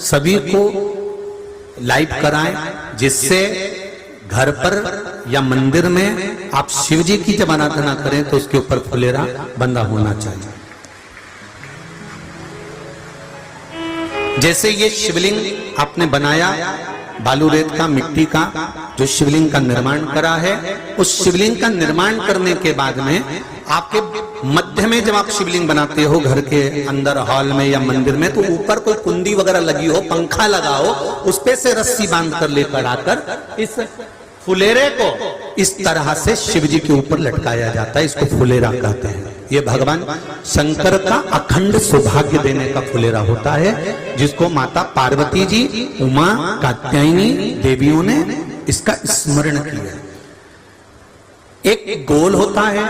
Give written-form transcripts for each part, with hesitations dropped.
सभी को लाइव कराएं, जिससे घर पर या मंदिर में आप शिव जी की जब आराधना करें तो उसके ऊपर फुलेरा बंधा होना चाहिए। जैसे ये शिवलिंग आपने बनाया बालू रेत का, मिट्टी का, जो शिवलिंग का निर्माण करा है, उस शिवलिंग का निर्माण करने के बाद में आपके मध्य में जब आप शिवलिंग बनाते हो घर के अंदर हॉल में या मंदिर में, तो ऊपर कोई कुंडी वगैरह लगी हो, पंखा लगा हो, उस पे से रस्सी बांध कर लेकर आकर इस फुलेरे को इस तरह से शिव जी के ऊपर लटकाया जाता है। इसको फुलेरा कहते हैं। ये भगवान शंकर का अखंड सौभाग्य देने का फुलेरा होता है, जिसको माता पार्वती जी, उमा, कात्यायनी देवियों ने इसका स्मरण किया। एक गोल होता है,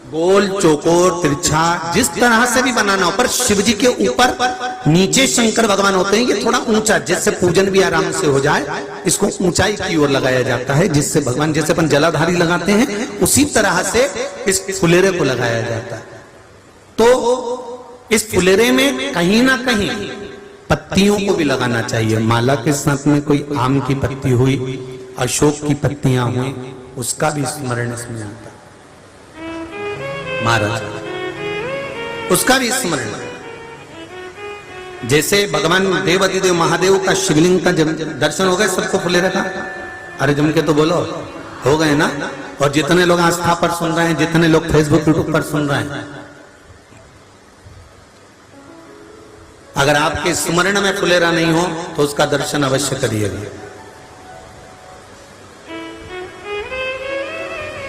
गोल, चौकोर, तिरछा, जिस तरह से भी बनाना हो, पर शिव जी के ऊपर नीचे शंकर भगवान होते हैं। ये थोड़ा ऊंचा, जिससे पूजन भी आराम से हो जाए, इसको ऊंचाई की ओर लगाया जाता है, जिससे भगवान, जैसे अपन जलाधारी लगाते हैं, उसी तरह से इस फुलेरे को लगाया जाता है। तो इस फुलेरे में कहीं ना कहीं पत्तियों को भी लगाना चाहिए। माला के साथ में कोई आम की पत्ती हुई, अशोक की पत्तियां हुई, उसका भी स्मरण इसमें आता है महाराज, उसका भी स्मरण। जैसे भगवान देवाधिदेव महादेव का शिवलिंग का जब दर्शन हो गए सबको फुलेरे का, अरे जम के तो बोलो, हो गए ना। और जितने लोग आस्था पर सुन रहे हैं, जितने लोग फेसबुक यूट्यूब पर सुन रहे हैं, अगर आपके स्मरण में फुलेरा नहीं हो तो उसका दर्शन अवश्य करिएगा।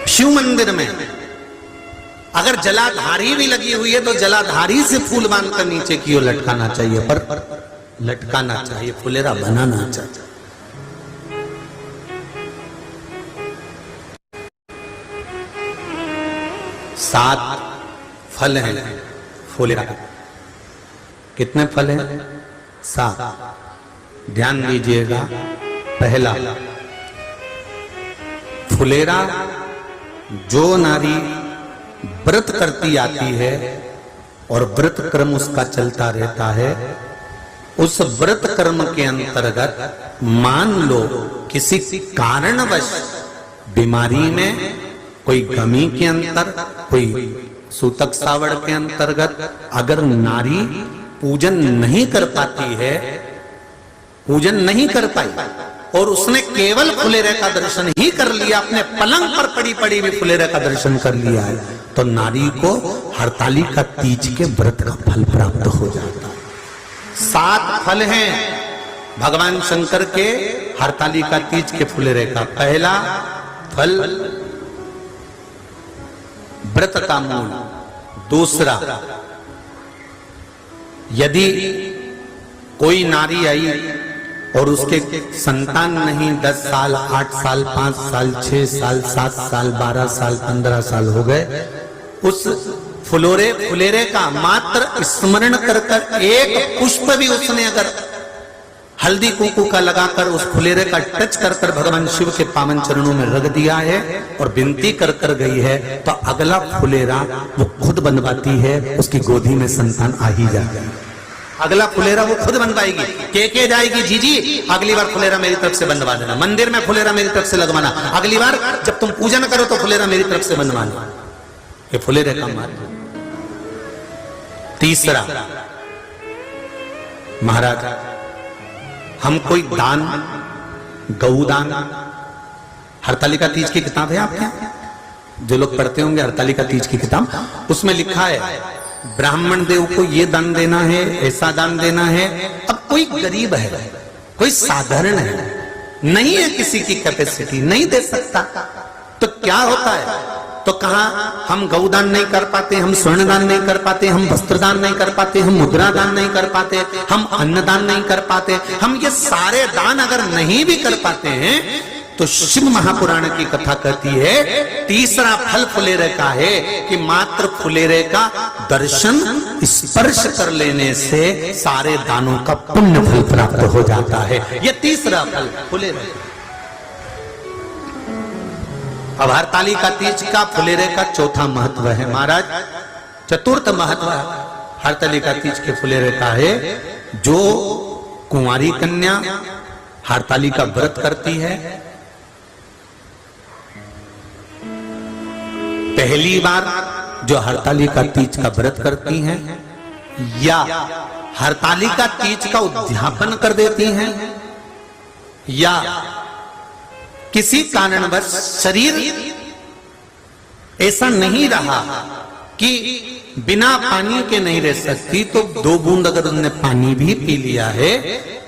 शिव मंदिर में अगर जलाधारी भी लगी हुई है तो जलाधारी से फूल बांधकर नीचे की ओर लटकाना चाहिए, पर लटकाना चाहिए, फुलेरा बनाना चाहिए। सात फल हैं फुलेरा। कितने फल हैं? सात। ध्यान दीजिएगा। पहला, फुलेरा जो नारी व्रत करती आती है और व्रत कर्म उसका चलता रहता है, उस व्रत कर्म के अंतर्गत मान लो किसी कारणवश बीमारी में, कोई गमी के अंतर, कोई सूतक सावड़ के अंतर्गत अगर नारी पूजन नहीं कर पाती है, पूजन नहीं कर पाई और उसने केवल फुलेरे का दर्शन ही कर लिया, अपने पलंग पर पड़ी पड़ी भी फुलेरे का दर्शन कर लिया है, तो नारी को हरतालिका तीज के व्रत का फल प्राप्त हो जाता है। सात फल हैं भगवान शंकर के हरतालिका तीज के फुलेरे का। पहला फल व्रत का मूल। दूसरा, यदि कोई नारी आई और उसके संतान नहीं, 10 साल, 8 साल, 5 साल, 6 साल, 7 साल, 12 साल, 15 साल हो गए, उस फुलेरे का मात्र स्मरण कर कर एक पुष्प भी उसने अगर हल्दी कुंकू का लगाकर उस फुलेरे का टच कर कर भगवान शिव के पावन चरणों में रख दिया है और विनती कर कर गई है, तो अगला फुलेरा वो खुद बनवाती है, उसकी गोदी में संतान आ ही जाएगा। अगला फुलेरा वो खुद बनवाएगी, के जाएगी, जी अगली बार फुलेरा मेरी तरफ से बनवा देना, मंदिर में फुलेरा मेरी तरफ से लगवाना, अगली बार जब तुम पूजन करो तो फुलेरा मेरी तरफ से बनवाना। ये फुलेरे का मार्ग। तीसरा, महाराज हम कोई दान, गौदान, हरतालिका तीज की किताब है आपके यहाँ, जो लोग पढ़ते होंगे हरतालिका तीज की किताब, उसमें लिखा है ब्राह्मण देव को ये दान देना है, ऐसा दान देना है। अब कोई गरीब है, कोई साधारण है, नहीं है किसी की कैपेसिटी, नहीं दे सकता, तो क्या होता है? तो कहा हम गौदान नहीं कर पाते, हम स्वर्ण दान नहीं कर पाते, हम वस्त्र दान नहीं कर पाते, हम मुद्रा दान नहीं कर पाते, हम अन्न दान नहीं कर पाते। हम ये सारे दान अगर नहीं भी कर पाते हैं तो शिव महापुराण की कथा कहती है तीसरा फल फुलेरे का है कि मात्र फुलेरे का दर्शन स्पर्श कर लेने से सारे दानों का पुण्य फल प्राप्त हो जाता है। ये तीसरा फल फुलेरे। अब हरतालिका तीज का फुलेरे का चौथा महत्व है महाराज। चतुर्थ महत्व हरतालिका तीज के फुलेरे का है जो कुंवारी कन्या हरतालिका व्रत करती है, पहली बार जो हरतालिका तीज का व्रत करती हैं या हरतालिका तीज का उद्यापन कर देती हैं या किसी कारणवश शरीर ऐसा नहीं रहा कि बिना पानी के नहीं रह सकती, तो 2 बूंद अगर उन्होंने पानी भी पी लिया है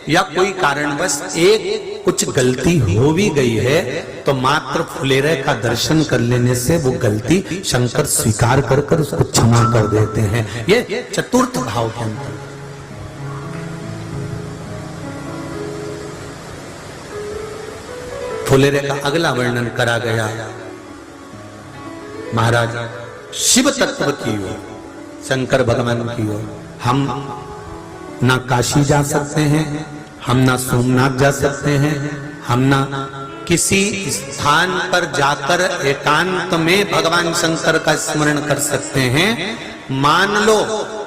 या कोई कारणवश एक कुछ गलती हो भी गई है तो मात्र फुलेरे का दर्शन कर लेने से वो गलती शंकर स्वीकार कर उसको क्षमा कर देते हैं। ये चतुर्थ भाव के अंतर। फुलेरे का अगला वर्णन करा गया महाराज शिव तत्व की ओर, शंकर भगवान की ओर। हम ना काशी जा सकते हैं, हम ना सोमनाथ जा सकते हैं, हम ना किसी स्थान पर जाकर एकांत में भगवान शंकर का स्मरण कर सकते हैं। मान लो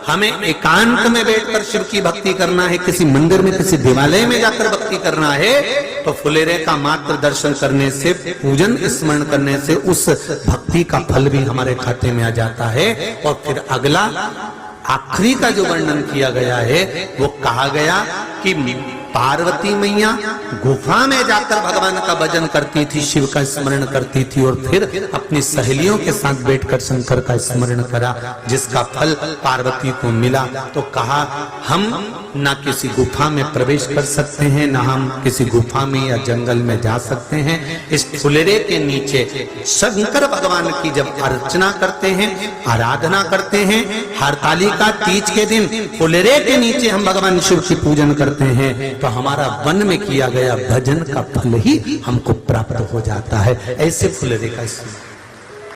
हमें एकांत में बैठकर शिव की भक्ति करना है, किसी मंदिर में किसी देवालय में जाकर भक्ति करना है, तो फुलेरे का मात्र दर्शन करने से, पूजन स्मरण करने से उस भक्ति का फल भी हमारे खाते में आ जाता है। और फिर अगला आखिरी का जो वर्णन किया गया है वो कहा गया कि पार्वती मैया गुफा में जाकर भगवान का भजन करती थी, शिव का स्मरण करती थी और फिर अपनी सहेलियों के साथ बैठकर शंकर का स्मरण करा, जिसका फल पार्वती को मिला। तो कहा हम ना किसी गुफा में प्रवेश कर सकते हैं, ना हम किसी गुफा में या जंगल में जा सकते हैं। इस फुलेरे के नीचे शंकर भगवान की जब अर्चना करते हैं, आराधना करते हैं, हरतालिका तीज के दिन फुलेरे के नीचे हम भगवान शिव की पूजन करते हैं, तो हमारा वन में किया गया भजन का फल ही हमको प्राप्त हो जाता है। ऐसे फुलेरे का